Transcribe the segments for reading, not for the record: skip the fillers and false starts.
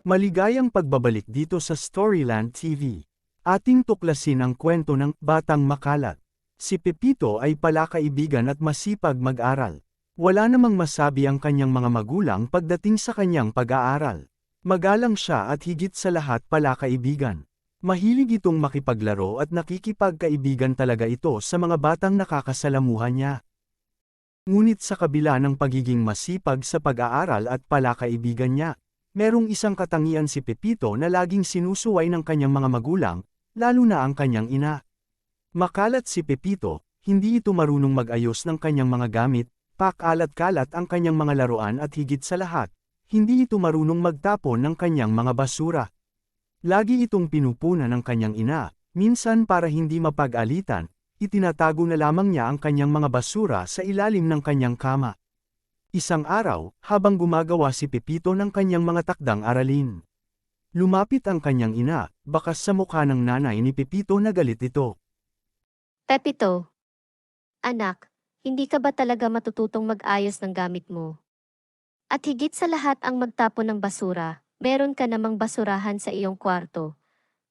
Maligayang pagbabalik dito sa Storyland TV. Ating tuklasin ang kwento ng Batang Makalat. Si Pepito ay palakaibigan at masipag mag-aral. Wala namang masabi ang kanyang mga magulang pagdating sa kanyang pag-aaral. Magalang siya at higit sa lahat palakaibigan. Mahilig itong makipaglaro at nakikipagkaibigan talaga ito sa mga batang nakakasalamuhan niya. Ngunit sa kabila ng pagiging masipag sa pag-aaral at palakaibigan niya, merong isang katangian si Pepito na laging sinusuway ng kanyang mga magulang, lalo na ang kanyang ina. Makalat si Pepito, hindi ito marunong mag-ayos ng kanyang mga gamit, pakalat-kalat ang kanyang mga laruan at higit sa lahat, hindi ito marunong magtapon ng kanyang mga basura. Lagi itong pinupunan ng kanyang ina, minsan para hindi mapag-alitan, itinatago na lamang niya ang kanyang mga basura sa ilalim ng kanyang kama. Isang araw, habang gumagawa si Pepito ng kanyang mga takdang aralin. Lumapit ang kanyang ina, bakas sa mukha ng nanay ni Pepito na galit ito. Pepito. Anak, hindi ka ba talaga matututong mag-ayos ng gamit mo? At higit sa lahat ang magtapon ng basura, meron ka namang basurahan sa iyong kwarto.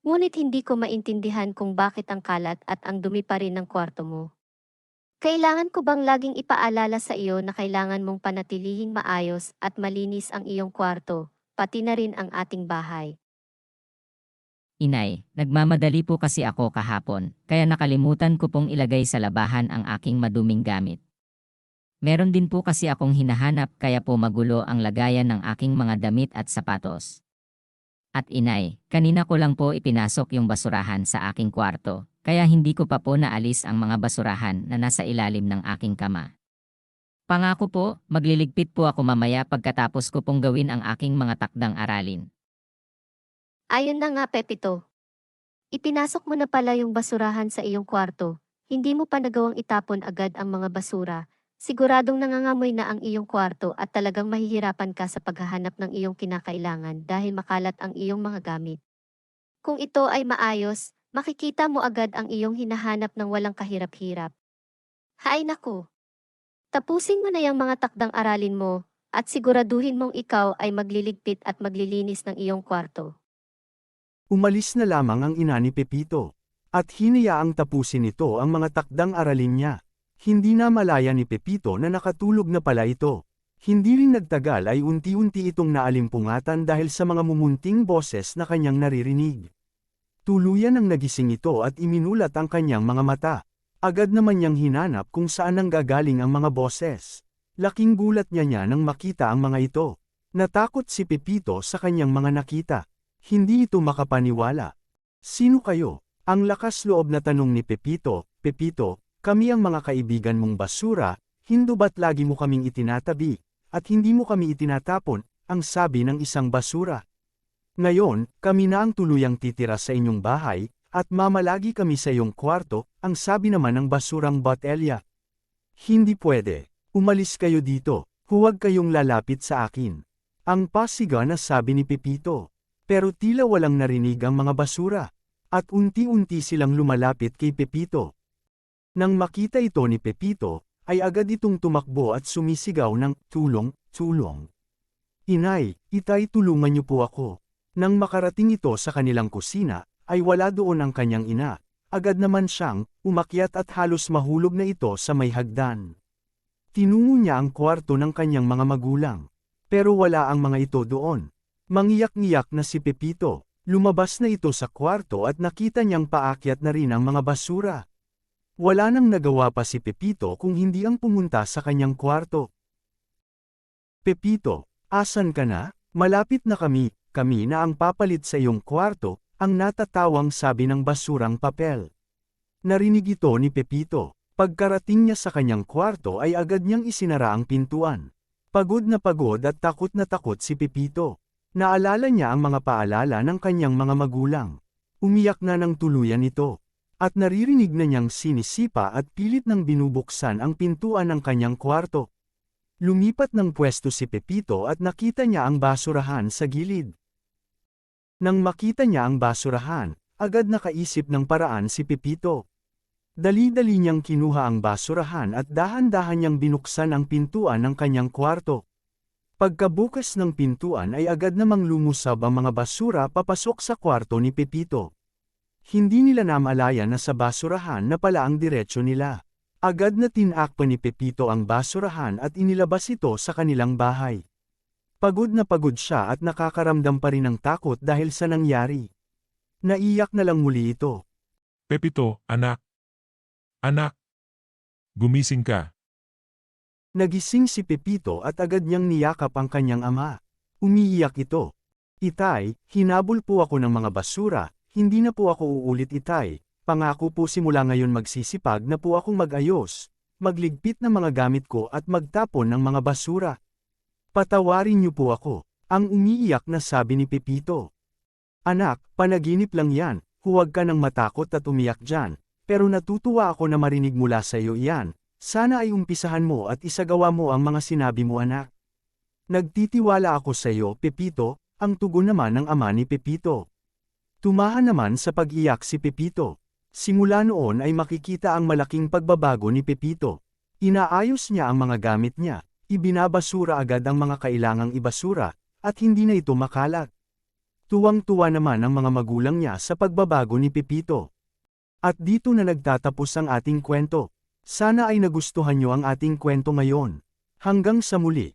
Ngunit hindi ko maintindihan kung bakit ang kalat at ang dumi pa rin ng kwarto mo. Kailangan ko bang laging ipaalala sa iyo na kailangan mong panatilihing maayos at malinis ang iyong kwarto, pati na rin ang ating bahay? Inay, nagmamadali po kasi ako kahapon, kaya nakalimutan ko pong ilagay sa labahan ang aking maduming gamit. Meron din po kasi akong hinahanap kaya po magulo ang lagayan ng aking mga damit at sapatos. At inay, kanina ko lang po ipinasok yung basurahan sa aking kwarto, kaya hindi ko pa po naalis ang mga basurahan na nasa ilalim ng aking kama. Pangako po, magliligpit po ako mamaya pagkatapos ko pong gawin ang aking mga takdang aralin. Ayun na nga, Pepito. Ipinasok mo na pala yung basurahan sa iyong kwarto, hindi mo pa nagawang itapon agad ang mga basura. Siguradong nangangamoy na ang iyong kwarto at talagang mahihirapan ka sa paghahanap ng iyong kinakailangan dahil makalat ang iyong mga gamit. Kung ito ay maayos, makikita mo agad ang iyong hinahanap ng walang kahirap-hirap. Hay naku! Tapusin mo na yung mga takdang aralin mo at siguraduhin mong ikaw ay magliligpit at maglilinis ng iyong kwarto. Umalis na lamang ang ina ni Pepito, at hinayaang tapusin ito ang mga takdang aralin niya. Hindi na malaya ni Pepito na nakatulog na pala ito. Hindi rin nagtagal ay unti-unti itong naalimpungatan dahil sa mga mumunting boses na kanyang naririnig. Tuluyan ang nagising ito at iminulat ang kanyang mga mata. Agad naman niyang hinanap kung saan nanggagaling ang mga boses. Laking gulat niya nang makita ang mga ito. Natakot si Pepito sa kanyang mga nakita. Hindi ito makapaniwala. Sino kayo? Ang lakas loob na tanong ni Pepito. Pepito, kami ang mga kaibigan mong basura, hindi ba't lagi mo kaming itinatabi, at hindi mo kami itinatapon, ang sabi ng isang basura. Ngayon, kami na ang tuluyang titira sa inyong bahay, at mamalagi kami sa iyong kwarto, ang sabi naman ng basurang botelya. Hindi pwede. Umalis kayo dito, huwag kayong lalapit sa akin. Ang pasiga na sabi ni Pepito. Pero tila walang narinig ang mga basura, at unti-unti silang lumalapit kay Pepito. Nang makita ito ni Pepito, ay agad itong tumakbo at sumisigaw ng, "Tulong, tulong! Inay, itay tulungan niyo po ako." Nang makarating ito sa kanilang kusina, ay wala doon ang kanyang ina. Agad naman siyang, umakyat at halos mahulog na ito sa may hagdan. Tinungo niya ang kwarto ng kanyang mga magulang. Pero wala ang mga ito doon. Mangiyak-ngiyak na si Pepito. Lumabas na ito sa kwarto at nakita niyang paakyat na rin ang mga basura. Wala nang nagawa pa si Pepito kung hindi ang pumunta sa kanyang kwarto. "Pepito, asan ka na? Malapit na kami na ang papalit sa iyong kwarto," ang natatawang sabi ng basurang papel. Narinig ito ni Pepito. Pagkarating niya sa kanyang kwarto ay agad niyang isinara ang pintuan. Pagod at takot na takot si Pepito. Naalala niya ang mga paalala ng kanyang mga magulang. Umiyak na ng tuluyan ito. At naririnig na niyang sinisipa at pilit nang binubuksan ang pintuan ng kanyang kwarto. Lumipat ng pwesto si Pepito at nakita niya ang basurahan sa gilid. Nang makita niya ang basurahan, agad nakaisip ng paraan si Pepito. Dali-dali niyang kinuha ang basurahan at dahan-dahan niyang binuksan ang pintuan ng kanyang kwarto. Pagkabukas ng pintuan ay agad namang lumusab ang mga basura papasok sa kwarto ni Pepito. Hindi nila namalayan na sa basurahan na pala ang diretsyo nila. Agad na tinakpan ni Pepito ang basurahan at inilabas ito sa kanilang bahay. Pagod na pagod siya at nakakaramdam pa rin ng takot dahil sa nangyari. Naiyak na lang muli ito. Pepito, anak. Anak. Gumising ka. Nagising si Pepito at agad niyang niyakap ang kanyang ama. Umiiyak ito. Itay, hinabol po ako ng mga basura, hindi na po ako uulit itay. Pangako po simula ngayon magsisipag na po akong mag-ayos, magligpit ng mga gamit ko at magtapon ng mga basura. Patawarin niyo po ako, ang umiiyak na sabi ni Pepito. Anak, panaginip lang yan, huwag ka nang matakot at umiyak dyan, pero natutuwa ako na marinig mula sa iyo iyan. Sana ay umpisahan mo at isagawa mo ang mga sinabi mo anak. Nagtitiwala ako sa iyo Pepito, ang tugon naman ng ama ni Pepito. Tumahan naman sa pag-iyak si Pepito. Simula noon ay makikita ang malaking pagbabago ni Pepito. Inaayos niya ang mga gamit niya, ibinabasura agad ang mga kailangang ibasura, at hindi na ito makalat. Tuwang-tuwa naman ang mga magulang niya sa pagbabago ni Pepito. At dito na nagtatapos ang ating kwento. Sana ay nagustuhan niyo ang ating kwento ngayon. Hanggang sa muli.